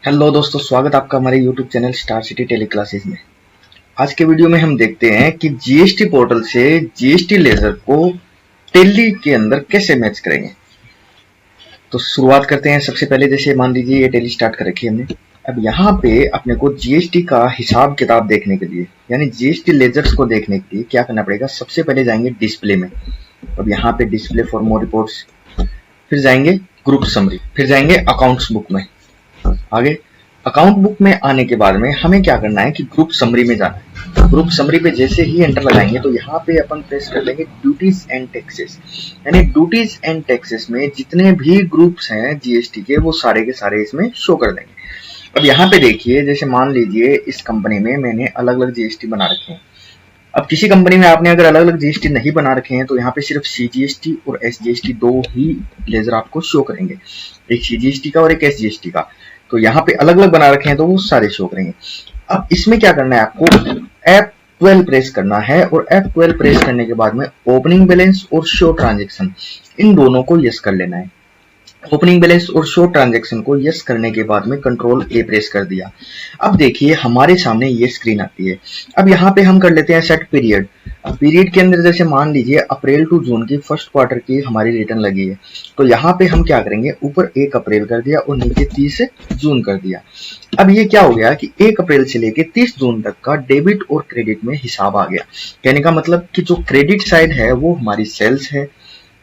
Hello दोस्तों, स्वागत आपका हमारे YouTube channel Star City Tally classes में। आज के वीडियो में हम देखते हैं कि जीएसटी पोर्टल से जीएसटी लेजर को टेली के अंदर कैसे मैच करेंगे। तो शुरुआत करते हैं। सबसे पहले जैसे मान लीजिए ये टेली स्टार्ट कर रखी है हमने। अब यहाँ पे अपने को जीएसटी का हिसाब किताब देखने के लिए यानी जीएसटी लेजर्स को देखने के लिए क्या करना पड़ेगा। सबसे पहले जाएंगे डिस्प्ले में। अब यहाँ पे डिस्प्ले फॉर मोर रिपोर्ट्स, फिर जाएंगे ग्रुप समरी, फिर जाएंगे अकाउंट्स बुक में। आगे अकाउंट बुक में आने के बाद में हमें क्या करना है कि ग्रुप समरी में जाना है। ग्रुप समरी पे जैसे ही एंटर लगाएंगे तो यहाँ पे अपन प्रेस कर लेंगे ड्यूटीज एंड टैक्सेस। यानी ड्यूटीज एंड टैक्सेस में जितने भी ग्रुप्स हैं जीएसटी के वो सारे के सारे इसमें शो कर देंगे। अब यहाँ पे देखिए, जैसे मान लीजिए इस कंपनी में मैंने अलग अलग जीएसटी बना रखे हैं। अब किसी कंपनी में आपने अगर अलग अलग जीएसटी नहीं बना रखे हैं तो यहाँ पे सिर्फ सीजीएसटी और एसजीएसटी दो ही लेजर आपको शो करेंगे, एक सीजीएसटी का और एक एसजीएसटी का। तो यहाँ पे अलग अलग बना रखे हैं तो वो सारे शो करेंगे। अब इसमें क्या करना है, आपको F12 प्रेस करना है और F12 प्रेस करने के बाद में ओपनिंग बैलेंस और शो ट्रांजेक्शन इन दोनों को यस कर लेना है। ओपनिंग बैलेंस और शो ट्रांजैक्शन को यस करने के बाद में कंट्रोल ए प्रेस कर दिया। अब देखिए हमारे सामने ये स्क्रीन आती है। अब यहाँ पे हम कर लेते हैं सेट पीरियड। अब पीरियड के अंदर जैसे मान लीजिए अप्रैल टू जून की फर्स्ट क्वार्टर की हमारी रिटर्न लगी है, तो यहाँ पे हम क्या करेंगे, ऊपर 1 अप्रैल कर दिया और नीचे 30 जून कर दिया। अब ये क्या हो गया कि 1 अप्रैल से लेके 30 जून तक का डेबिट और क्रेडिट में हिसाब आ गया। कहने का मतलब कि जो क्रेडिट साइड है वो हमारी सेल्स है,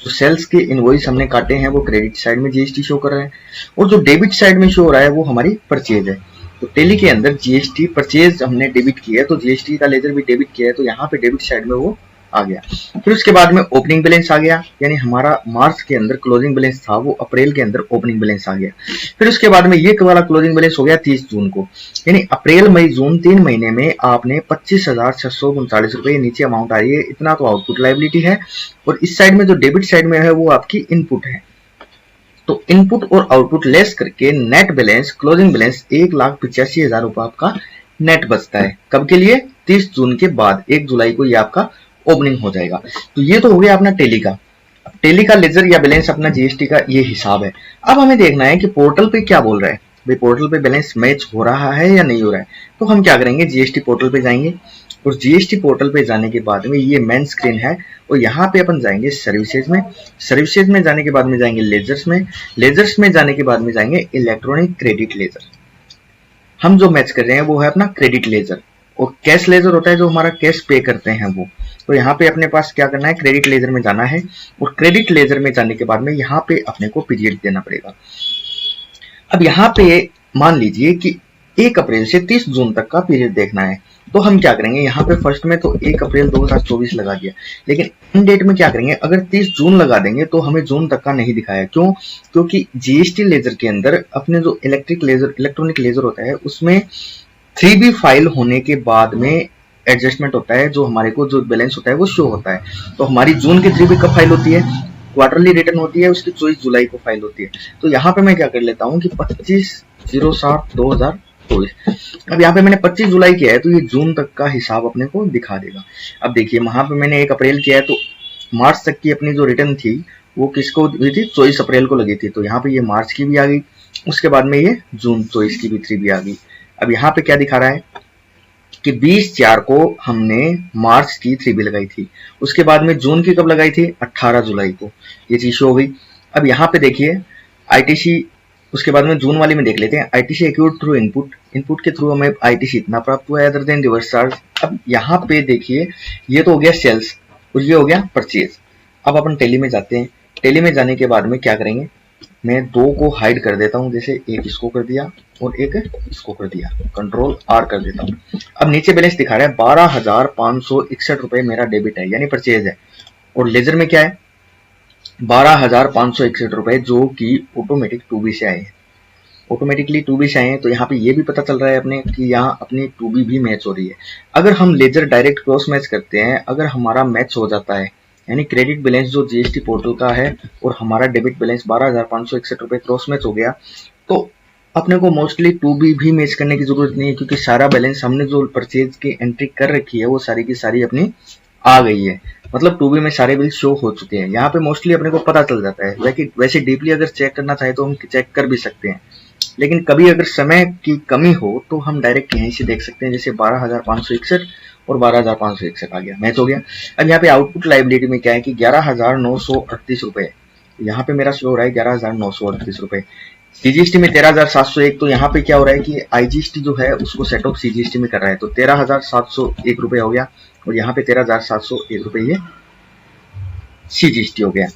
जो सेल्स के इनवॉइस हमने काटे हैं वो क्रेडिट साइड में जीएसटी शो कर रहा है, और जो डेबिट साइड में शो हो रहा है वो हमारी परचेज है। तो टेली के अंदर जीएसटी परचेज हमने डेबिट किया है तो जीएसटी का लेजर भी डेबिट किया है, तो यहाँ पे डेबिट साइड में वो आ गया। फिर उसके बाद में ओपनिंग बैलेंस आ गया, यानी हमारा मार्च के अंदर क्लोजिंग बैलेंस था वो अप्रैल के अंदर ओपनिंग बैलेंस आ गया। फिर उसके बाद में ये वाला क्लोजिंग बैलेंस हो गया 30 जून को, यानी अप्रैल मई जून 3 महीने में आपने 25,639 रुपए नीचे अमाउंट आ रही है। इतना तो आउटपुट लायबिलिटी है, और इस साइड में जो डेबिट साइड में है वो आपकी इनपुट है। तो इनपुट और आउटपुट लेस करके नेट बैलेंस क्लोजिंग बैलेंस 1,85,000 रुपए आपका नेट बचता है। कब के लिए, 30 जून के बाद 1 जुलाई को ये आपका ओपनिंग हो जाएगा। तो ये तो हो गया अपना टेली का। टेली का लेजर या बैलेंस अपना जीएसटी का ये हिसाब है। अब हमें देखना है कि पोर्टल पे क्या बोल रहा है, भाई पोर्टल पे बैलेंस मैच हो रहा है या नहीं हो रहा है। तो हम क्या करेंगे, जीएसटी पोर्टल पे जाएंगे, और जीएसटी पोर्टल पे जाने के बाद में ये मेन स्क्रीन है, और यहाँ पे अपन जाएंगे सर्विसेज में। सर्विसेज में जाने के बाद में जाएंगे लेजर्स में। लेजर्स में जाने के बाद में जाएंगे इलेक्ट्रॉनिक क्रेडिट लेजर। हम जो मैच कर रहे हैं वो है अपना क्रेडिट लेजर, और कैश लेजर होता है जो हमारा कैश पे करते हैं वो। तो यहाँ पे अपने पास क्या करना है, क्रेडिट लेजर में जाना है, और क्रेडिट लेजर में जाने के बाद में यहाँ पे अपने को पीरियड देना पड़ेगा। अब यहाँ पे मान लीजिए कि 1 अप्रैल से 30 जून तक का पीरियड देखना है, तो हम क्या करेंगे, यहाँ पे फर्स्ट में तो 1 अप्रैल 2024 लगा दिया, लेकिन इन डेट में क्या करेंगे, अगर 30 जून लगा देंगे तो हमें जून तक का नहीं दिखाया। क्यों, क्योंकि जीएसटी लेजर के अंदर अपने जो इलेक्ट्रॉनिक लेजर होता है उसमें 3B फाइल होने के बाद में एडजस्टमेंट होता है, जो हमारे को जो बैलेंस होता है वो शो होता है। तो हमारी जून की 3B कब फाइल होती है, क्वार्टरली रिटर्न होती है, उसकी 24 जुलाई को फाइल होती है। तो यहाँ पे मैं क्या कर लेता हूँ कि 25/07/2024। अब यहाँ पे मैंने 25 जुलाई किया है तो ये जून तक का हिसाब अपने को दिखा देगा। अब देखिए वहां पे मैंने 1 अप्रैल किया है तो मार्च तक की अपनी जो रिटर्न थी वो किसको हुई थी, 24 अप्रैल को लगी थी। तो यहाँ पे ये मार्च की भी आ गई, उसके बाद में ये जून 24 की भी 3B आ गई। अब यहाँ पे क्या दिखा रहा है कि 20/4 को हमने मार्च की 3B लगाई थी, उसके बाद में जून की कब लगाई थी, 18 जुलाई को, ये चीज हो गई। अब यहाँ पे देखिए आईटीसी, उसके बाद में जून वाली में देख लेते हैं, आईटीसी एक्यूर्ड थ्रू इनपुट के थ्रू हमें आईटीसी इतना प्राप्त हुआ है अदर देन रिवर्स चार्ज। अब यहाँ पे देखिए ये तो हो गया सेल्स और ये हो गया परचेज। अब अपन टेली में जाते हैं। टेली में जाने के बाद में क्या करेंगे, मैं 2 को हाइड कर देता हूं, जैसे एक इसको कर दिया और एक इसको कर दिया, कंट्रोल R कर देता हूं। अब नीचे बैलेंस दिखा रहा है 12,561 रुपए मेरा डेबिट है यानी परचेज है, और लेजर में क्या है 12,561 रुपए जो कि ऑटोमेटिक 2B से आए हैं, ऑटोमेटिकली 2B से आए हैं। तो यहाँ पे ये भी पता चल रहा है अपने कि यहाँ अपनी 2B भी मैच हो रही है। अगर हम लेजर डायरेक्ट क्रॉस मैच करते हैं, अगर हमारा मैच हो जाता है, यानी क्रेडिट बैलेंस जो जीएसटी पोर्टल का है और हमारा डेबिट बैलेंस 12,561 रुपए क्रॉस मैच हो गया, तो अपने को मोस्टली 2B भी मैच करने की जरूरत नहीं है, क्योंकि सारा बैलेंस हमने जो परचेज की एंट्री कर रखी है वो सारी की सारी अपनी आ गई है। मतलब 2B में सारे बिल शो हो चुके हैं। यहाँ पे मोस्टली अपने को पता चल जाता है। वैसे डीपली अगर चेक करना चाहे तो हम चेक कर भी सकते हैं। लेकिन कभी अगर समय की कमी हो तो हम डायरेक्ट यहीं से देख सकते हैं, जैसे 12,561 और 12,561 आ गया, मैच हो गया। अब यहाँ पे आउटपुट लाइबिलिटी में क्या है कि 11,938 रुपए, यहाँ पे मेरा शो हो रहा है 11,938 रुपए। सीजीएसटी में 13,701, तो यहाँ पे क्या हो रहा है कि आईजीएसटी जो है उसको सेट ऑफ सीजीएसटी में कर रहा है, तो 13,701 रुपए हो गया, और यहाँ पे 13,701 रुपए ये सीजीएसटी हो गया।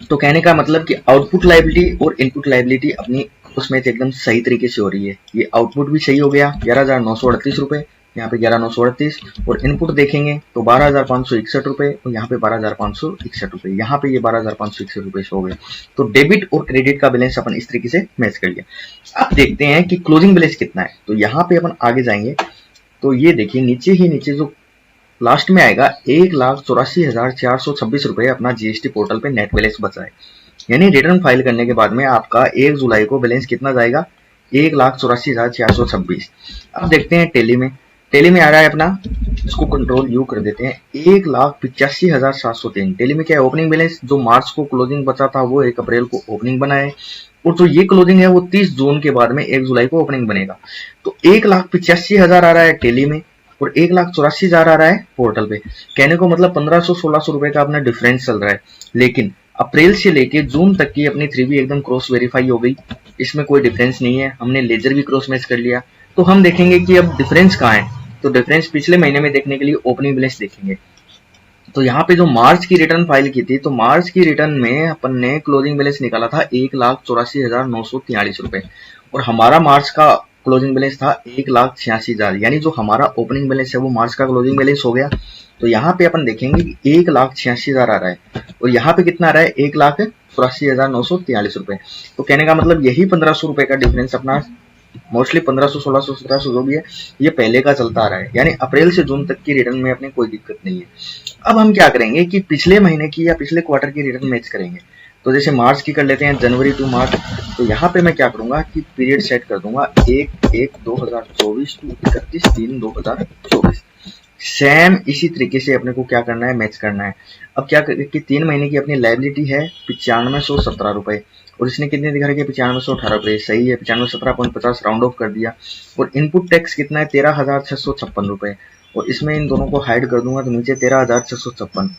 तो कहने का मतलब कि आउटपुट लाइबिलिटी और इनपुट लाइबिलिटी अपनी उसमें एकदम सही तरीके से हो रही है। ये आउटपुट भी सही हो गया 11,938 रुपए, यहाँ पे 11,938, और इनपुट देखेंगे तो 12,561 रुपए, और यहाँ पे 12,561 रुपए, यहाँ पे ये 12,561 रुपए हो गए। तो डेबिट और क्रेडिट का बैलेंस अपन इस तरीके से मैच कर लिया। अब देखते हैं कि क्लोजिंग बैलेंस कितना है। तो यहाँ पे अपन आगे जाएंगे तो ये देखिए नीचे जो लास्ट में आएगा 1,84,426 रुपए अपना जीएसटी पोर्टल पे नेट बैलेंस बचा है। यानी रिटर्न फाइल करने के बाद में आपका 1 जुलाई को बैलेंस कितना जाएगा, 1,84,426। अब देखते हैं टेली में आ रहा है अपना, इसको कंट्रोल यू कर देते हैं, 1,85,703। टेली में क्या है, ओपनिंग बैलेंस जो मार्च को क्लोजिंग बचा था वो 1 अप्रैल को ओपनिंग बना है, और जो ये क्लोजिंग है वो 30 जून के बाद में 1 जुलाई को ओपनिंग बनेगा। तो 1,85,000 आ रहा है टेली में, और 1,84,000 आ रहा है पोर्टल पे। कहने को मतलब 1,500-1,600 रुपए का अपना डिफरेंस चल रहा है। लेकिन अप्रैल से लेके जून तक की अपनी 3B एकदम क्रॉस वेरीफाई हो गई, इसमें कोई डिफरेंस नहीं है। हमने लेजर भी क्रॉस मैच कर लिया। तो हम देखेंगे कि अब डिफरेंस कहाँ है। तो डिफरेंस पिछले महीने में देखने के लिए ओपनिंग बैलेंस देखेंगे। तो यहाँ पे जो मार्च की रिटर्न फाइल की थी, तो मार्च की रिटर्न में अपन ने क्लोजिंग बैलेंस निकाला था 1,84,943 रुपए, और हमारा मार्च का क्लोजिंग बैलेंस था 1,86,000। यानी जो हमारा ओपनिंग बैलेंस है वो मार्च का क्लोजिंग बैलेंस हो गया। तो यहाँ पे अपन देखेंगे कि 1,86,000 आ रहा है, और यहाँ पे कितना आ रहा है, 1,84,943 रुपए। तो कहने का मतलब यही 1,500 रुपए का डिफरेंस अपना मोस्टली 1,500, 1,600, 1,700 जो भी है ये पहले का चलता आ रहा है। यानी अप्रैल से जून तक की रिटर्न में अपने कोई दिक्कत नहीं है। अब हम क्या करेंगे कि पिछले महीने की या पिछले क्वार्टर की रिटर्न मैच करेंगे। तो जैसे मार्च की कर लेते हैं, जनवरी टू मार्च। तो यहाँ पे मैं क्या करूंगा कि पीरियड सेट कर दूंगा 1/1/2024 टू 31/3/2024। सेम इसी तरीके से अपने को क्या करना है, मैच करना है। अब क्या कि 3 महीने की अपनी लायबिलिटी है 9517 रुपए, और इसने कितने दिखा रखे, 9518 रुपए। सही है, 9517.50 राउंड ऑफ कर दिया। और इनपुट टैक्स कितना है, 13,656 रुपए, और इसमें इन दोनों को हाइड कर दूंगा तो नीचे 13,656।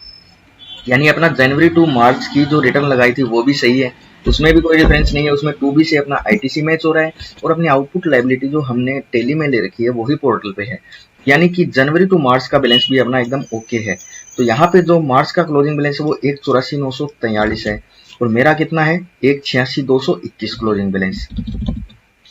यानी अपना जनवरी टू मार्च की जो रिटर्न लगाई थी वो भी सही है, उसमें भी कोई डिफरेंस नहीं है। उसमें 2B से अपना आईटीसी मैच हो रहा है, और अपनी आउटपुट लायबिलिटी जो हमने टेली में ले रखी है वही पोर्टल पे है। यानी कि जनवरी टू मार्च का बैलेंस भी अपना एकदम ओके है। तो यहाँ पे जो मार्च का क्लोजिंग बैलेंस है वो 1,84,943 है, और मेरा कितना है 1,86,221 क्लोजिंग बैलेंस।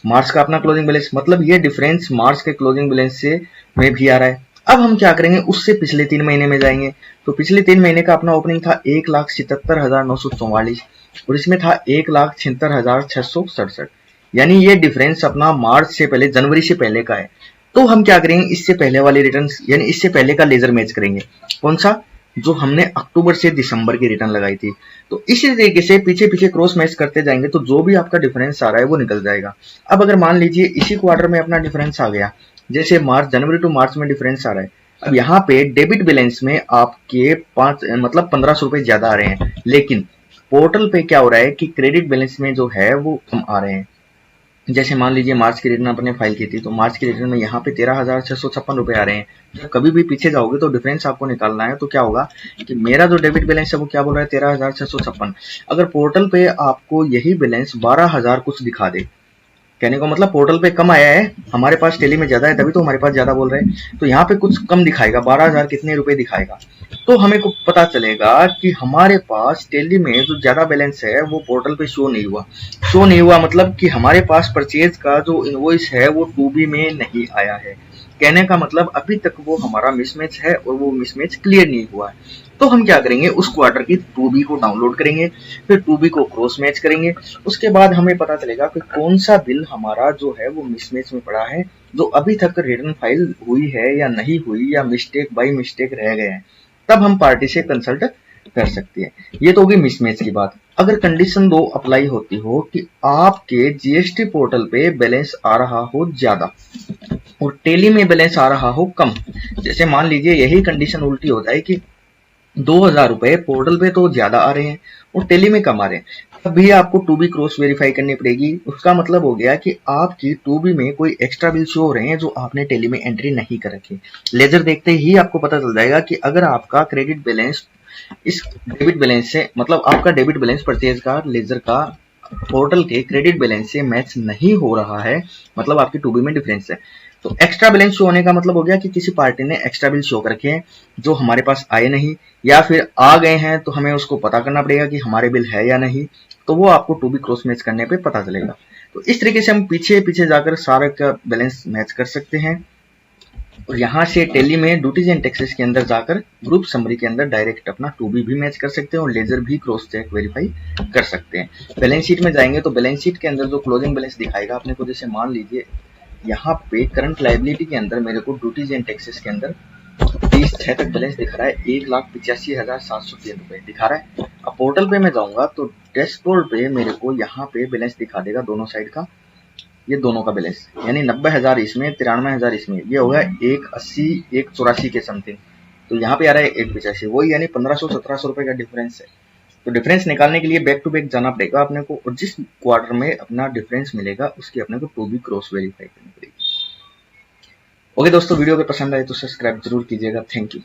मार्च का अपना क्लोजिंग बैलेंस, मतलब ये डिफरेंस मार्च के क्लोजिंग बैलेंस से में भी आ रहा है। अब हम क्या करेंगे, उससे पिछले 3 महीने में जाएंगे। तो पिछले 3 महीने का अपना ओपनिंग था 1,77,944, और इसमें था 1,76,667। यानी ये डिफरेंस अपना मार्च से पहले, जनवरी से पहले का है। तो हम क्या करेंगे, इससे पहले वाली रिटर्न यानी इससे पहले का लेजर मैच करेंगे। कौन सा, जो हमने अक्टूबर से दिसंबर की रिटर्न लगाई थी। तो इसी तरीके से पीछे पीछे क्रॉस मैच करते जाएंगे तो जो भी आपका डिफरेंस आ रहा है वो निकल जाएगा। अब अगर मान लीजिए इसी क्वार्टर में अपना डिफरेंस आ गया, जैसे मार्च, जनवरी टू मार्च में डिफरेंस आ रहा है। अब यहाँ पे डेबिट बैलेंस में आपके 1,500 रुपए ज्यादा आ रहे हैं, लेकिन पोर्टल पे क्या हो रहा है कि क्रेडिट बैलेंस में जो है वो कम आ रहे हैं। जैसे मान लीजिए मार्च की रिटर्न अपने फाइल की थी, तो मार्च की रिटर्न में यहाँ पे 13,656 रुपए आ रहे हैं। जब कभी भी पीछे जाओगे तो डिफरेंस आपको निकालना है। तो क्या होगा कि मेरा जो डेबिट बैलेंस है वो क्या बोल रहा है, 13,656। अगर पोर्टल पे आपको यही बैलेंस 12,000 कुछ दिखा दे, कहने को मतलब पोर्टल पे कम आया है, हमारे पास टेली में ज्यादा है तभी तो हमारे पास ज्यादा बोल रहे हैं। तो यहाँ पे कुछ कम दिखाएगा, 12,000 कितने रुपए दिखाएगा। तो हमें को पता चलेगा कि हमारे पास टेली में जो ज्यादा बैलेंस है वो पोर्टल पे शो नहीं हुआ। मतलब कि हमारे पास परचेज का जो इनवॉइस है वो 2B में नहीं आया है। कहने का मतलब अभी तक वो हमारा मिसमैच है, और वो मिसमैच क्लियर नहीं हुआ है। तो हम क्या करेंगे, उस क्वार्टर की 2B को डाउनलोड करेंगे, फिर 2B को क्रॉस मैच करेंगे। उसके बाद हमें पता चलेगा कि कौन सा बिल हमारा जो है वो मिसमैच में पड़ा है, जो अभी तक रिटर्न फाइल हुई है या नहीं हुई, या मिस्टेक बाई मिस्टेक रह गए हैं। तब हम पार्टी से कंसल्ट कर सकते हैं। ये तो होगी मिसमैच की बात। अगर कंडीशन 2 अप्लाई होती हो कि आपके जीएसटी पोर्टल पे बैलेंस आ रहा हो ज्यादा और टेली में बैलेंस आ रहा हो कम, जैसे मान लीजिए यही कंडीशन उल्टी हो जाए कि 2,000 रुपए पोर्टल पे तो ज्यादा आ रहे हैं और टेली में कम आ रहे हैं, भी आपको टू बी क्रॉस वेरीफाई करनी पड़ेगी। उसका मतलब हो गया कि आपकी टू बी में कोई एक्स्ट्रा बिल शो हो रहे हैं जो आपने टेली में एंट्री नहीं कर रखी। लेजर देखते ही आपको पता चल जाएगा कि अगर आपका क्रेडिट बैलेंस इस डेबिट बैलेंस से, मतलब आपका डेबिट बैलेंस परचेज का लेजर का पोर्टल के क्रेडिट बैलेंस से मैच नहीं हो रहा है, मतलब आपकी टू बी में डिफरेंस है। तो एक्स्ट्रा बैलेंस शो होने का मतलब हो गया कि किसी पार्टी ने एक्स्ट्रा बिल शो कर रखे हैं जो हमारे पास आए नहीं, या फिर आ गए हैं तो हमें उसको पता करना पड़ेगा कि हमारे बिल है या नहीं। तो वो आपको टू बी क्रॉस मैच करने पे पता चलेगा। तो इस तरीके से हम पीछे पीछे जाकर सारे का बैलेंस मैच कर सकते हैं, और यहाँ से टेली में ड्यूटीज एंड टैक्सेस के अंदर जाकर ग्रुप समरी के अंदर डायरेक्ट अपना टू बी भी मैच कर सकते हैं और लेजर भी क्रॉस चेक वेरीफाई कर सकते हैं। बैलेंस शीट में जाएंगे तो बैलेंस शीट के अंदर जो क्लोजिंग बैलेंस दिखाएगा अपने को, जैसे मान लीजिए यहाँ पे करंट लायबिलिटी के अंदर मेरे को ड्यूटीज एंड टैक्सेस के अंदर 30/6 तक बैलेंस दिख रहा है, 1,85,703 रुपए दिखा रहा है। अब पोर्टल पे मैं जाऊंगा तो डैशबोर्ड पे मेरे को यहाँ पे बैलेंस दिखा देगा दोनों साइड का, ये दोनों का बैलेंस, यानी 90,000 इसमें, 93,000 इसमें, ये होगा 180 184 के समथिंग। तो यहाँ पे आ रहा है 185, वही यानी 1500-1700 रुपए का डिफरेंस है। तो डिफरेंस निकालने के लिए बैक टू बैक जाना पड़ेगा अपने को, और जिस क्वार्टर में अपना डिफरेंस मिलेगा उसकी अपने को टू बी क्रॉस वेरीफाई करनी पड़ेगी। ओके दोस्तों, वीडियो अगर पसंद आए तो सब्सक्राइब जरूर कीजिएगा। Thank you.